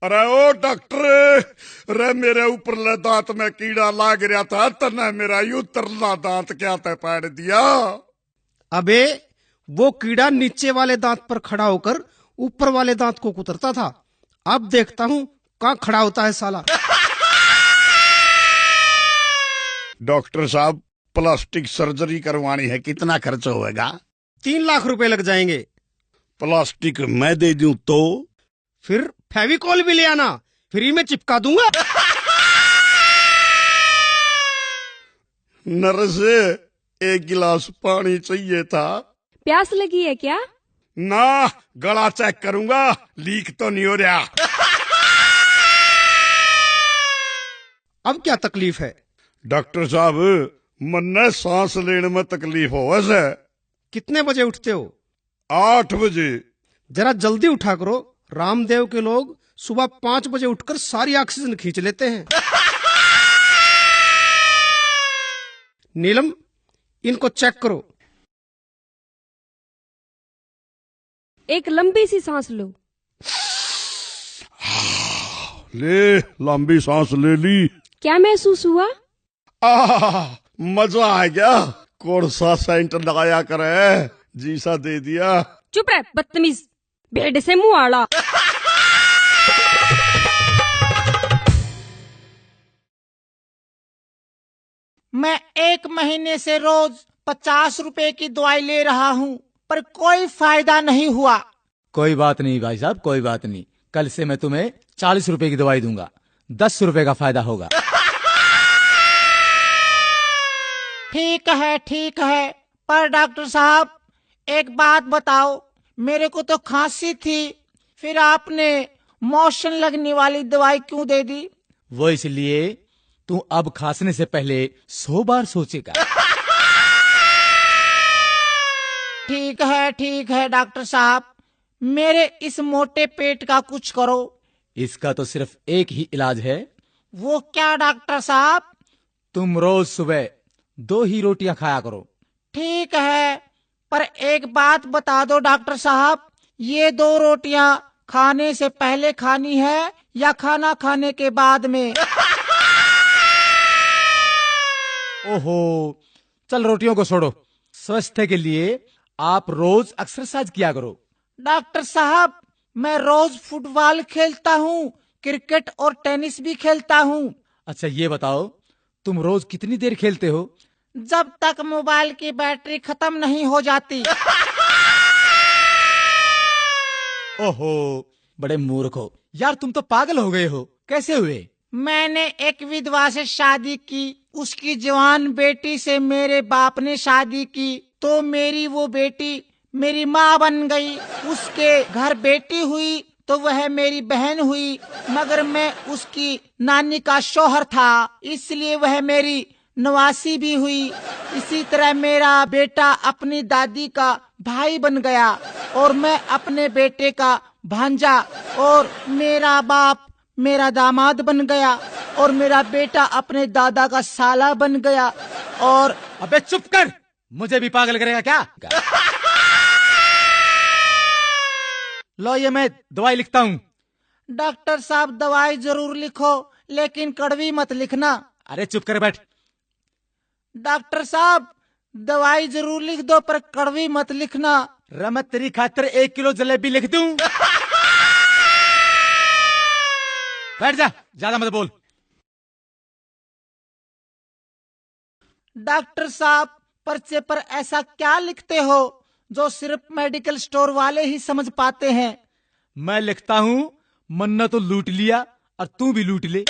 अरे ओ डॉक्टर, अरे मेरे ऊपरले दांत में कीड़ा लाग रहा था, तने मेरा यू तरला दांत क्या ते पाड़ दिया। अबे वो कीड़ा नीचे वाले दांत पर खड़ा होकर ऊपर वाले दांत को कुतरता था। अब देखता हूँ कहाँ खड़ा होता है साला। डॉक्टर साहब, प्लास्टिक सर्जरी करवानी है, कितना खर्च होएगा? 3 लाख रुपए लग जाएंगे। प्लास्टिक मैं दे दूं तो? फिर फेविकॉल भी ले आना, फ्री में चिपका दूंगा। नर्स, 1 गिलास पानी चाहिए था। प्यास लगी है क्या? ना, गला चेक करूंगा, लीक तो नहीं हो रहा। अब क्या तकलीफ है? डॉक्टर साहब, मन्ने सांस लेने में तकलीफ हो वैसे। कितने बजे उठते हो? 8 बजे। जरा जल्दी उठा करो, रामदेव के लोग सुबह 5 बजे उठकर सारी ऑक्सीजन खींच लेते हैं। नीलम, इनको चेक करो। एक लंबी सी सांस लो। ले, लंबी सांस ले ली। क्या महसूस हुआ? मजा आ गया। कौन सा सेंट लगाया करे, जी सा दे दिया। चुप रह बदतमीज, भेड़ से मुंह आड़ा। मैं 1 महीने से रोज 50 रुपए की दवाई ले रहा हूँ, पर कोई फायदा नहीं हुआ। कोई बात नहीं भाई साहब, कोई बात नहीं। कल से मैं तुम्हें 40 रुपए की दवाई दूंगा, 10 रुपए का फायदा होगा। ठीक है, पर डॉक्टर साहब एक बात बताओ, मेरे को तो खांसी थी, फिर आपने मोशन लगने वाली दवाई क्यों दे दी? वो इसलिए तू अब खांसने से पहले 100 बार सोचेगा। ठीक है डॉक्टर साहब, मेरे इस मोटे पेट का कुछ करो। इसका तो सिर्फ एक ही इलाज है। वो क्या डॉक्टर साहब? तुम रोज सुबह 2 ही रोटियां खाया करो। ठीक है, पर एक बात बता दो डॉक्टर साहब, ये 2 रोटियां खाने से पहले खानी है या खाना खाने के बाद में? ओहो, चल रोटियों को छोड़ो। स्वास्थ्य के लिए आप रोज एक्सरसाइज किया करो। डॉक्टर साहब, मैं रोज फुटबॉल खेलता हूँ, क्रिकेट और टेनिस भी खेलता हूँ। अच्छा ये बताओ, तुम रोज कितनी देर खेलते हो? जब तक मोबाइल की बैटरी खत्म नहीं हो जाती। ओहो, बड़े मूर्ख हो यार, तुम तो पागल हो गए हो। कैसे हुए? मैंने एक विधवा से शादी की, उसकी जवान बेटी से मेरे बाप ने शादी की, तो मेरी वो बेटी मेरी माँ बन गई। उसके घर बेटी हुई तो वह मेरी बहन हुई, मगर मैं उसकी नानी का शौहर था, इसलिए वह मेरी नवासी भी हुई। इसी तरह मेरा बेटा अपनी दादी का भाई बन गया, और मैं अपने बेटे का भांजा, और मेरा बाप मेरा दामाद बन गया, और मेरा बेटा अपने दादा का साला बन गया। और अबे चुप कर, मुझे भी पागल करेगा क्या? लो ये मैं दवाई लिखता हूँ। डॉक्टर साहब दवाई जरूर लिखो, लेकिन कड़वी मत लिखना। अरे चुप कर बैठ। डॉक्टर साहब दवाई जरूर लिख दो, पर कड़वी मत लिखना। मैं तेरी खातिर 1 किलो जलेबी लिख दूं। बैठ जा, ज्यादा मत बोल। डॉक्टर साहब पर्चे पर ऐसा क्या लिखते हो जो सिर्फ मेडिकल स्टोर वाले ही समझ पाते हैं? मैं लिखता हूँ, मन्ना तो लूट लिया और तू भी लूट ले।